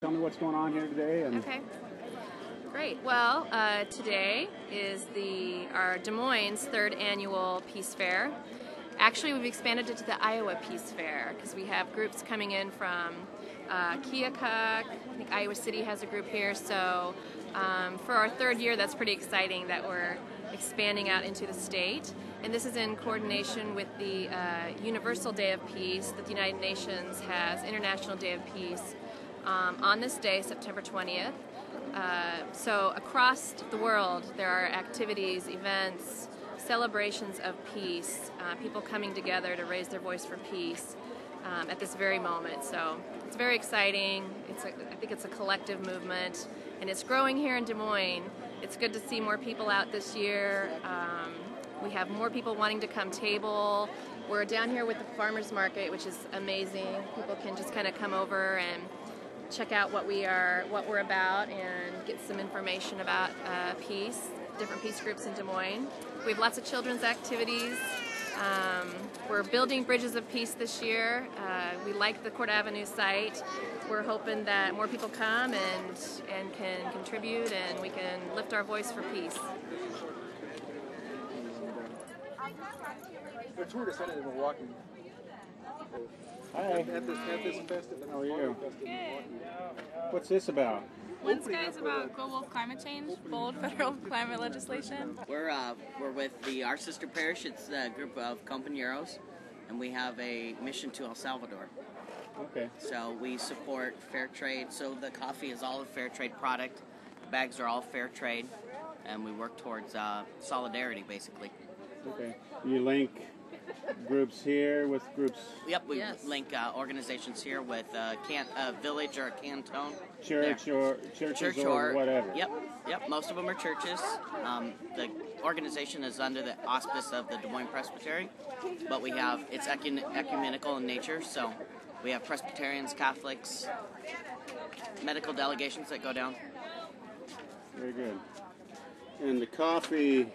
Tell me what's going on here today. Okay, great. Well, today is our Des Moines' 3rd annual Peace Fair. Actually, we've expanded it to the Iowa Peace Fair because we have groups coming in from Keokuk. I think Iowa City has a group here. So for our 3rd year, that's pretty exciting that we're expanding out into the state. And this is in coordination with the Universal Day of Peace that the United Nations has, International Day of Peace, on this day, September 20th. So across the world, there are activities, events, celebrations of peace, people coming together to raise their voice for peace at this very moment. So it's very exciting. I think it's a collective movement, and it's growing here in Des Moines. It's good to see more people out this year. We have more people wanting to come table. We're down here with the farmers market, which is amazing. People can just kind of come over and check out what we're about, and get some information about peace, different peace groups in Des Moines. We have lots of children's activities. We're building bridges of peace this year. We like the Court Avenue site. We're hoping that more people come and can contribute, and we can lift our voice for peace. The tour decided in Milwaukee. Hi. At this festival. How are you? Good. What's this about? One Sky is about global climate change, bold federal climate legislation. We're with our sister parish. It's a group of compañeros, and we have a mission to El Salvador. Okay. So we support fair trade. So the coffee is all a fair trade product. The bags are all fair trade, and we work towards solidarity, basically. Okay. You link groups here with groups. Yep, we link organizations here with a village or a canton. Church or churches or whatever. Yep. Most of them are churches. The organization is under the auspice of the Des Moines Presbytery, but it's ecumenical in nature. So we have Presbyterians, Catholics, medical delegations that go down. Very good. And the coffee.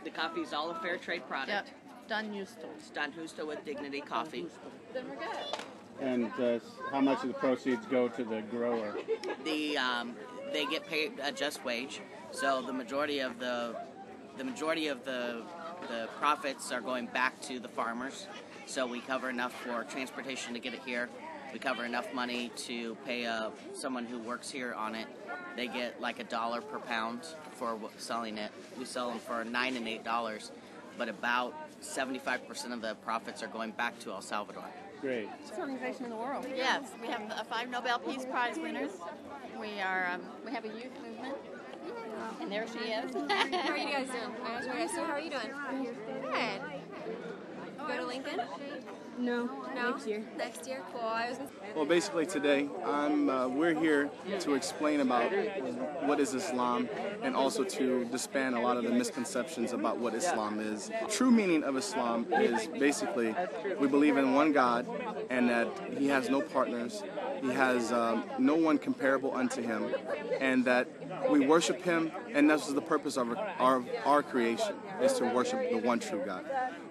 The coffee is all a fair trade product. Yep. Done Justo. It's Don Justo with Dignity Coffee. Then we're good. And how much of the proceeds go to the grower? They get paid a just wage, so the majority of the profits are going back to the farmers. So we cover enough for transportation to get it here. We cover enough money to pay someone who works here on it. They get like $1 per pound for selling it. We sell them for $9 and $8, but about 75% of the profits are going back to El Salvador. Great. Best organization in the world. Yes, we have 5 Nobel Peace Prize winners. We have a youth movement, and there she is. How are you guys doing? How are you doing? Good. Go to Lincoln? No. Next year. Next year? Cool. Well, basically today, we're here to explain about what is Islam, and also to disband a lot of the misconceptions about what Islam is. True meaning of Islam is basically we believe in one God, and that He has no partners, He has no one comparable unto Him, and that we worship Him, and this is the purpose of our creation, is to worship the one true God.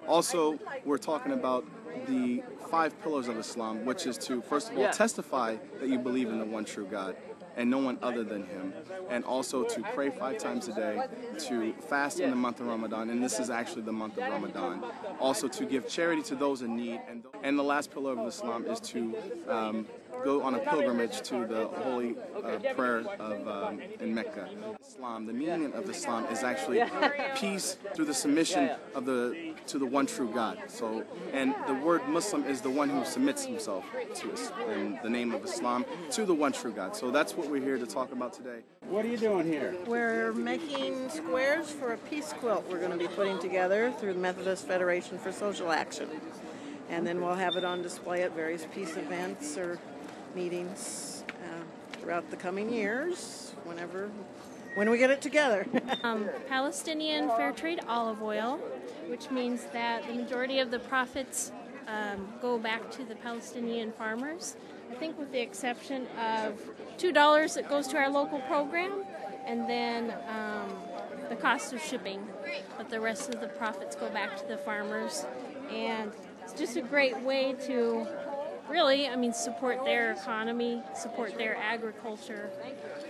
Also, we're talking about the 5 pillars of Islam, which is to, first of all, testify that you believe in the one true God and no one other than Him, and also to pray 5 times a day, to fast in the month of Ramadan, and this is actually the month of Ramadan. Also to give charity to those in need, and the last pillar of Islam is to go on a pilgrimage to the holy prayer in Mecca. Islam, the meaning of Islam is actually peace through the submission of to the one true God. So, and the word Muslim is the one who submits himself to us in the name of Islam to the one true God. So that's what we're here to talk about today. What are you doing here? We're making squares for a peace quilt we're going to be putting together through the Methodist Federation for Social Action. And then we'll have it on display at various peace events or meetings throughout the coming years, when we get it together. Palestinian fair trade olive oil, which means that the majority of the profits go back to the Palestinian farmers. I think with the exception of $2 that goes to our local program, and then the cost of shipping. But the rest of the profits go back to the farmers, and it's just a great way to really, I mean, support their economy, support their agriculture,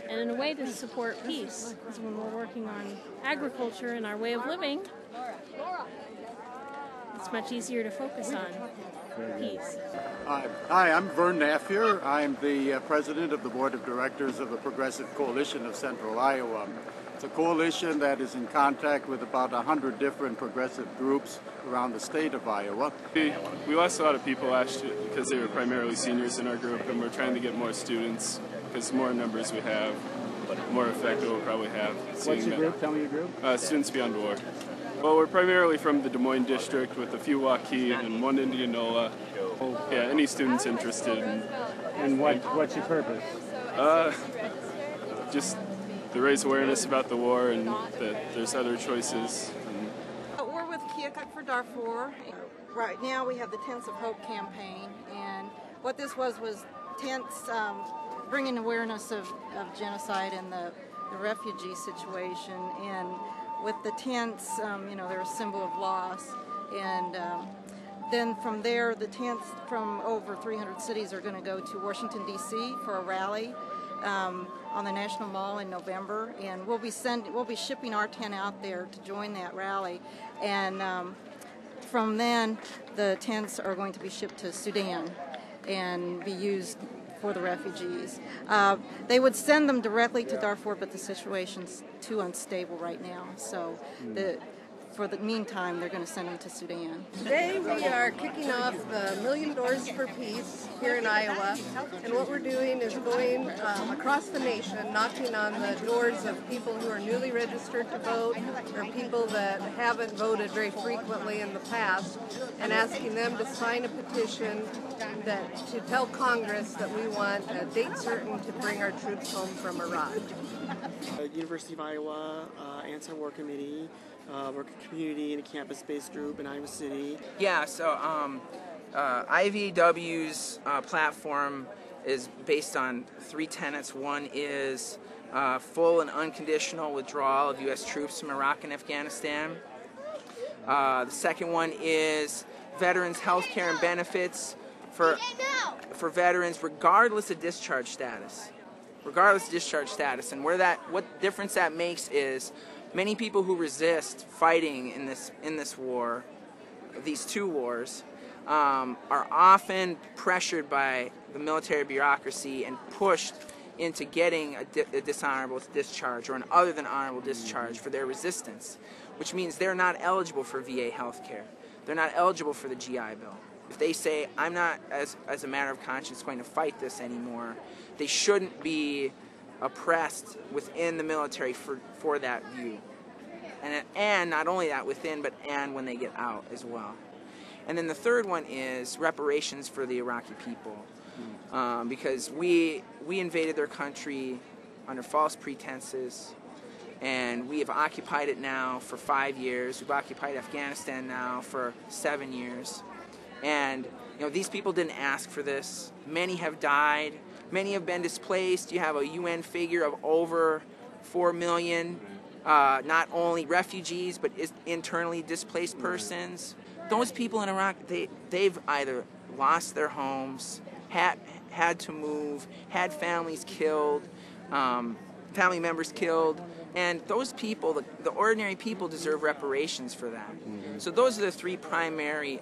and in a way to support peace. Because when we're working on agriculture and our way of living, it's much easier to focus on peace. Hi, I'm Vern Naffier. I'm the president of the board of directors of the Progressive Coalition of Central Iowa. It's a coalition that is in contact with about 100 different progressive groups around the state of Iowa. We lost a lot of people last year because they were primarily seniors in our group, and we're trying to get more students because the more numbers we have, the more effect it will probably have. What's your group? Tell me your group. Students Beyond War. Well, we're primarily from the Des Moines district with a few Waukee and one Indianola. Yeah, any students interested. And what's your purpose? Just to raise awareness about the war and that there's other choices. We're with Quilt for Darfur. Right now we have the Tents of Hope campaign, and what this was tents bringing awareness of genocide and the refugee situation. And with the tents, they're a symbol of loss. And then from there, the tents from over 300 cities are going to go to Washington, D.C. for a rally on the National Mall in November, and we'll be shipping our tent out there to join that rally. And from then, the tents are going to be shipped to Sudan and be used for the refugees. They would send them directly to Darfur, but the situation's too unstable right now. So for the meantime, they're going to send them to Sudan. Today we are kicking off the Million Doors for Peace here in Iowa, and what we're doing is going across the nation, knocking on the doors of people who are newly registered to vote or people that haven't voted very frequently in the past, and asking them to sign a petition to tell Congress that we want a date certain to bring our troops home from Iraq. University of Iowa Anti-War Committee. We're a community and a campus-based group in Iowa City. Yeah, so IVW's platform is based on 3 tenets. One is full and unconditional withdrawal of U.S. troops from Iraq and Afghanistan. The second one is veterans' health care and benefits for veterans regardless of discharge status. And what difference that makes is many people who resist fighting in this war, these two wars, are often pressured by the military bureaucracy and pushed into getting a dishonorable discharge or an other than honorable discharge for their resistance, which means they're not eligible for VA health care. They're not eligible for the GI Bill. If they say, I'm not, as a matter of conscience, going to fight this anymore, they shouldn't be oppressed within the military for that view. And not only that within, but when they get out as well. And then the third one is reparations for the Iraqi people. Because we invaded their country under false pretenses, and we have occupied it now for 5 years. We've occupied Afghanistan now for 7 years. And these people didn't ask for this. Many have died. Many have been displaced. You have a UN figure of over 4 million, not only refugees, but internally displaced persons. Those people in Iraq, they've either lost their homes, had to move, had families killed, family members killed, and those people, the ordinary people, deserve reparations for that. So those are the three primary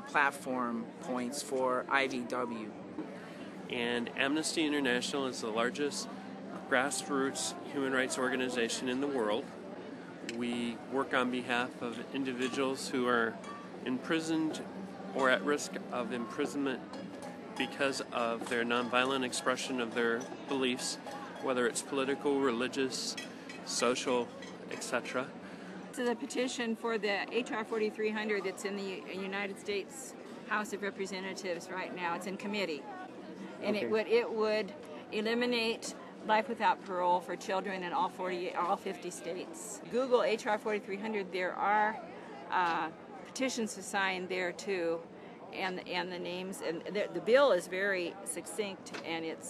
platform points for IVW. And Amnesty International is the largest grassroots human rights organization in the world. We work on behalf of individuals who are imprisoned or at risk of imprisonment because of their nonviolent expression of their beliefs, whether it's political, religious, social, etc. This is a petition for the H.R. 4300 that's in the United States House of Representatives right now. It's in committee. And it would eliminate life without parole for children in all 50 states. Google H.R. 4300. There are petitions to sign there too, and the names. And the bill is very succinct, and it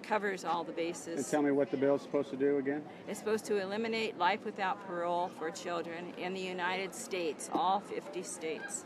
covers all the bases. And tell me what the bill is supposed to do again? It's supposed to eliminate life without parole for children in the United States, all 50 states.